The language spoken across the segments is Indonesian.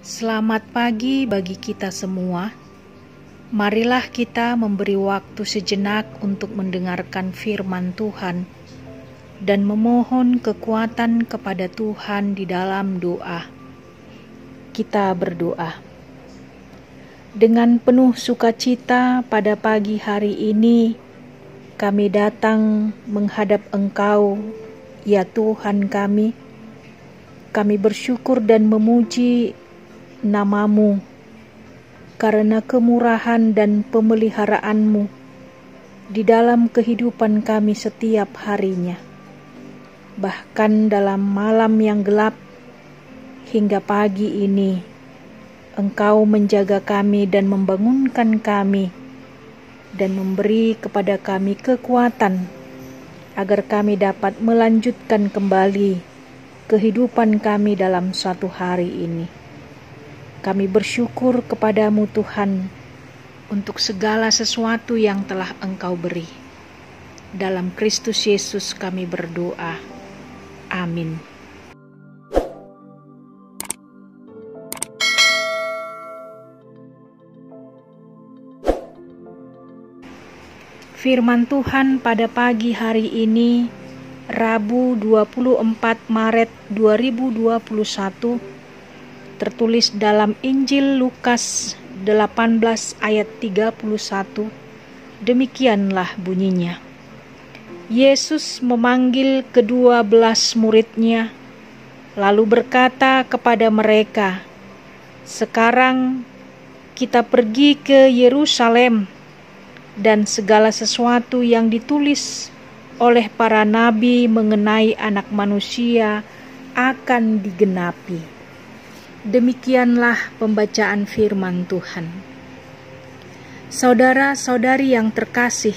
Selamat pagi bagi kita semua. Marilah kita memberi waktu sejenak untuk mendengarkan firman Tuhan dan memohon kekuatan kepada Tuhan di dalam doa. Kita berdoa. Dengan penuh sukacita pada pagi hari ini, kami datang menghadap Engkau, ya Tuhan kami. Kami bersyukur dan memuji nama-Mu karena kemurahan dan pemeliharaanmu di dalam kehidupan kami setiap harinya. Bahkan dalam malam yang gelap hingga pagi ini, Engkau menjaga kami dan membangunkan kami dan memberi kepada kami kekuatan agar kami dapat melanjutkan kembali kehidupan kami dalam suatu hari ini. Kami bersyukur kepada-Mu Tuhan untuk segala sesuatu yang telah Engkau beri. Dalam Kristus Yesus kami berdoa. Amin. Firman Tuhan pada pagi hari ini, Rabu 24 Maret 2021, tertulis dalam Injil Lukas 18 ayat 31. Demikianlah bunyinya. Yesus memanggil ke-12 muridnya, lalu berkata kepada mereka, "Sekarang kita pergi ke Yerusalem, dan segala sesuatu yang ditulis oleh para nabi mengenai Anak Manusia akan digenapi." Demikianlah pembacaan firman Tuhan. Saudara-saudari yang terkasih,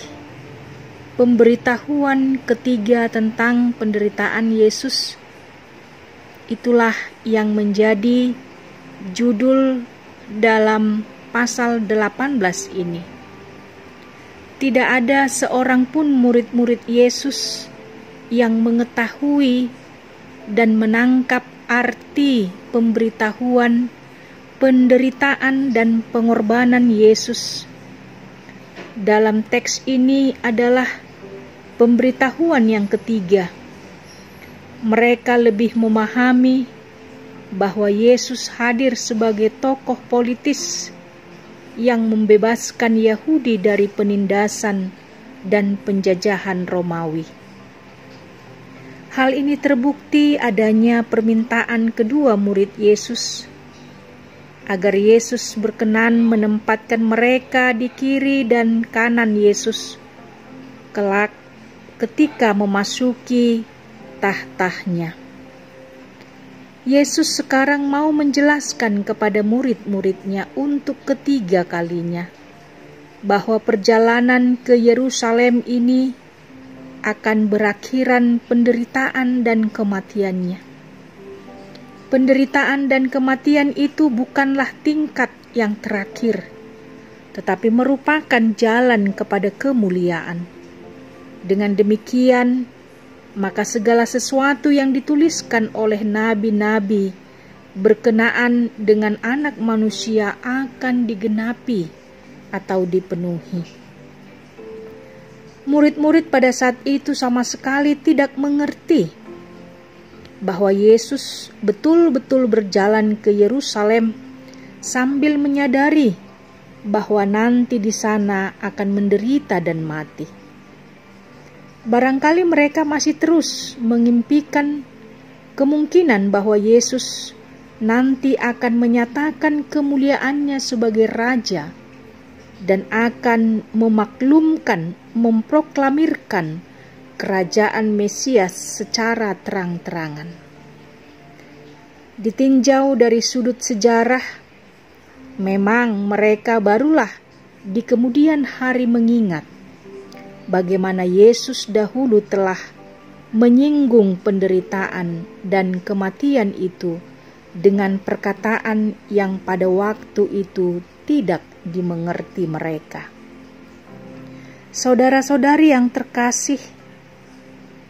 pemberitahuan ketiga tentang penderitaan Yesus itulah yang menjadi judul dalam pasal 18 ini. Tidak ada seorang pun murid-murid Yesus yang mengetahui dan menangkap arti pemberitahuan, penderitaan, dan pengorbanan Yesus. Dalam teks ini adalah pemberitahuan yang ketiga. Mereka lebih memahami bahwa Yesus hadir sebagai tokoh politis yang membebaskan Yahudi dari penindasan dan penjajahan Romawi. Hal ini terbukti adanya permintaan kedua murid Yesus agar Yesus berkenan menempatkan mereka di kiri dan kanan Yesus kelak ketika memasuki tahtanya. Yesus sekarang mau menjelaskan kepada murid-muridnya untuk ketiga kalinya bahwa perjalanan ke Yerusalem ini akan berakhiran penderitaan dan kematiannya. Penderitaan dan kematian itu bukanlah tingkat yang terakhir, tetapi merupakan jalan kepada kemuliaan. Dengan demikian, maka segala sesuatu yang dituliskan oleh nabi-nabi berkenaan dengan Anak Manusia akan digenapi atau dipenuhi. Murid-murid pada saat itu sama sekali tidak mengerti bahwa Yesus betul-betul berjalan ke Yerusalem sambil menyadari bahwa nanti di sana akan menderita dan mati. Barangkali mereka masih terus mengimpikan kemungkinan bahwa Yesus nanti akan menyatakan kemuliaannya sebagai Raja dan akan memaklumkan, memproklamirkan kerajaan Mesias secara terang-terangan. Ditinjau dari sudut sejarah, memang mereka barulah di kemudian hari mengingat bagaimana Yesus dahulu telah menyinggung penderitaan dan kematian itu dengan perkataan yang pada waktu itu tidak dimengerti mereka. Saudara-saudari yang terkasih,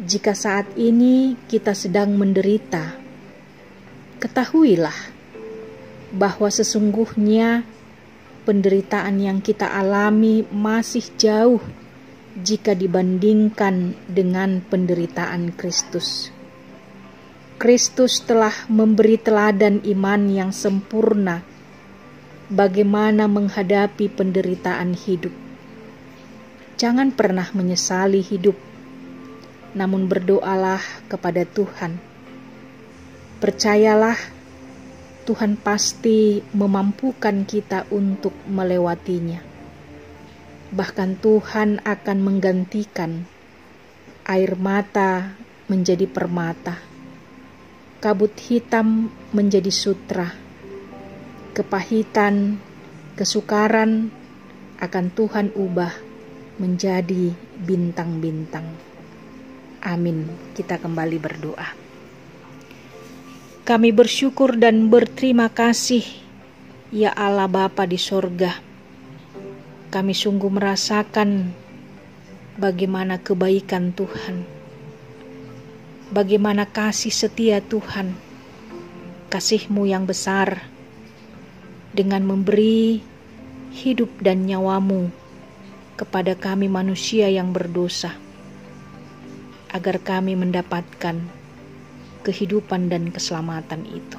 jika saat ini kita sedang menderita, ketahuilah bahwa sesungguhnya penderitaan yang kita alami masih jauh jika dibandingkan dengan penderitaan Kristus. Kristus telah memberi teladan iman yang sempurna bagaimana menghadapi penderitaan hidup. Jangan pernah menyesali hidup, namun berdoalah kepada Tuhan. Percayalah, Tuhan pasti memampukan kita untuk melewatinya. Bahkan Tuhan akan menggantikan air mata menjadi permata, kabut hitam menjadi sutra, kepahitan, kesukaran akan Tuhan ubah menjadi bintang-bintang. Amin. Kita kembali berdoa. Kami bersyukur dan berterima kasih, ya Allah Bapa di sorga. Kami sungguh merasakan bagaimana kebaikan Tuhan, bagaimana kasih setia Tuhan, kasih-Mu yang besar, dengan memberi hidup dan nyawa-Mu kepada kami manusia yang berdosa, agar kami mendapatkan kehidupan dan keselamatan itu.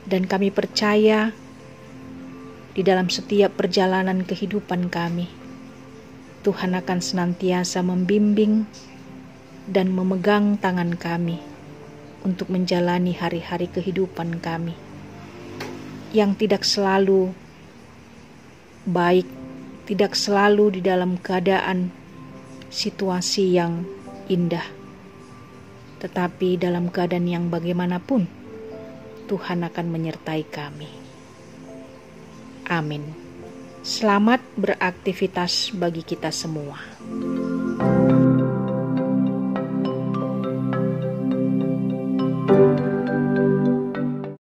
Dan kami percaya di dalam setiap perjalanan kehidupan kami, Tuhan akan senantiasa membimbing dan memegang tangan kami untuk menjalani hari-hari kehidupan kami yang tidak selalu baik, tidak selalu di dalam keadaan situasi yang indah, tetapi dalam keadaan yang bagaimanapun, Tuhan akan menyertai kami. Amin. Selamat beraktivitas bagi kita semua.